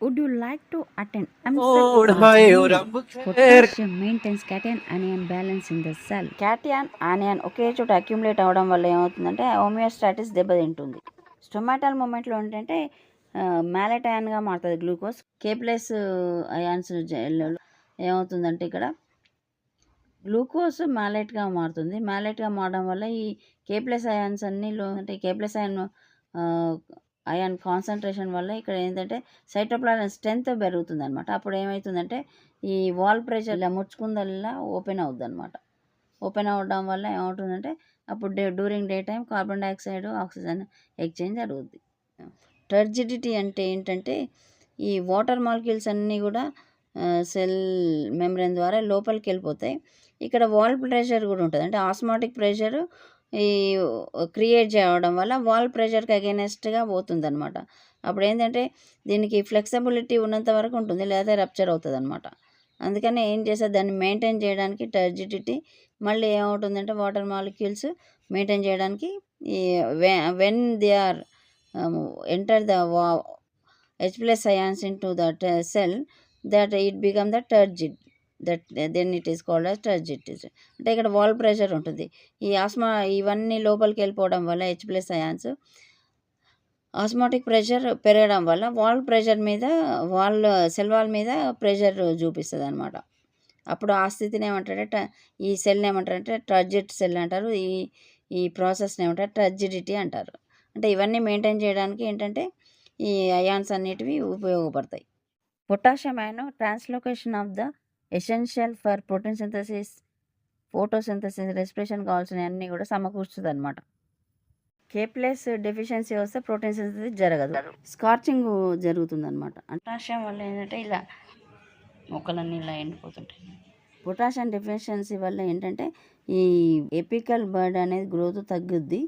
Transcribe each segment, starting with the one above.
Would you like to attend ఓడ్ MSET హాయ్ ఓ meeting? రబ్బు ఖైర్. Potassium maintains cation anion balance in the cell. Cation anion ఒకే చోట అక్యుములేట్ అవ్వడం వల్ల ఏమవుతుందంటే హోమియోస్టాటిస్ దెబ్బతింటుంది. స్టొమాటల్ మూమెంట్లో ఏంటంటే మ్యాలెట్ అయాన్గా మారుతుంది గ్లూకోజ్. కే ప్లస్ అయాన్స్ ఏమవుతుందంటే ఇక్కడ గ్లూకోజ్ మ్యాలెట్గా మారుతుంది. మ్యాలెట్గా మారడం వల్ల ఈ కే ప్లస్ అయాన్స్ అన్నిలో అంటే కే ప్లస్ అయాన్ కాన్సన్ట్రేషన్ వల్ల ఇక్కడ ఏంటంటే సైటోప్లాజం స్ట్రెంత్ పెరుగుతుంది అనమాట. అప్పుడు ఏమవుతుందంటే ఈ వాల్ ప్రెషర్ ఇలా ముడుచుకుందల్లా ఓపెన్ అవుద్ది అనమాట. ఓపెన్ అవ్వడం వల్ల ఏమవుతుందంటే అప్పుడు during day time carbon dioxide oxygen exchange జరుగుద్ది. టర్జిడిటీ అంటే ఏంటంటే ఈ వాటర్ మాలిక్యూల్స్ అన్నీ కూడా సెల్ మెంబ్రేన్ ద్వారా లోపలికి వెళ్ళిపోతాయి. ఇక్కడ వాల్ ప్రెషర్ కూడా ఉంటుంది, అంటే ఆస్మాటిక్ ప్రెషర్ ఈ క్రియేట్ చేయడం వల్ల వాల్ ప్రెషర్కి అగైనెస్ట్గా పోతుంది అనమాట. అప్పుడు ఏంటంటే దీనికి ఫ్లెక్సిబిలిటీ ఉన్నంత వరకు ఉంటుంది, లేదా రప్చర్ అవుతుంది అనమాట. అందుకని ఏం చేస్తే దాన్ని మెయింటైన్ చేయడానికి టర్జిడిటీ, మళ్ళీ ఏమవుతుందంటే వాటర్ మాలిక్యూల్స్ మెయింటైన్ చేయడానికి ఈ when they are enter the H plus ions into the cell, that it become the turgid, that then it is called as turgid. అంటే ఇక్కడ వాల్ ప్రెషర్ ఉంటుంది. ఈ ఇవన్నీ లోపలికి వెళ్ళిపోవడం వల్ల H plus ions osmotic pressure పెరగడం వల్ల వాల్ ప్రెషర్ మీద సెల్ వాల్ మీద ప్రెషర్ చూపిస్తుంది అనమాట. అప్పుడు ఆ స్థితిని ఏమంటారంటే ఈ సెల్ని ఏమంటారంటే టర్జిడ్ సెల్ అంటారు. ఈ ప్రాసెస్ని ఏమంటారు టర్జిడిటీ అంటారు. అంటే ఇవన్నీ మెయింటైన్ చేయడానికి ఏంటంటే ఈ అయాన్స్ అన్నిటివి ఉపయోగపడతాయి. Potassium ion translocation of the essential for protein synthesis, photosynthesis, respiration కావాల్సిన అన్నీ కూడా సమకూర్చుతుంది అనమాట. కే ప్లస్ డెఫిషియన్సీ వస్తే ప్రోటీన్ సింథసిస్ జరగదు, స్కార్చింగ్ జరుగుతుంది అనమాట. పొటాషియం వల్ల ఏంటంటే ఇలా మొక్కలన్నీ ఇలా ఎండిపోతుంటాయి. పొటాషియం డెఫిషియన్సీ వల్ల ఏంటంటే ఈ ఎపికల్ బర్డ్ అనేది గ్రోత్ తగ్గుద్ది,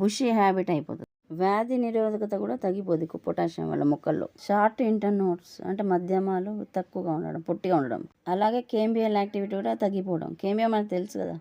బుషీ హ్యాబిట్ అయిపోతుంది. వ్యాధి నిరోధకత కూడా తగ్గిపోద్ది పొటాషియం వల్ల మొక్కల్లో. షార్ట్ ఇంటర్నోట్స్ అంటే మధ్యమాలు తక్కువగా ఉండడం, పొట్టిగా ఉండడం. అలాగే కేంబియల్ యాక్టివిటీ కూడా తగ్గిపోవడం. కేంబియం మనకు తెలుసు కదా,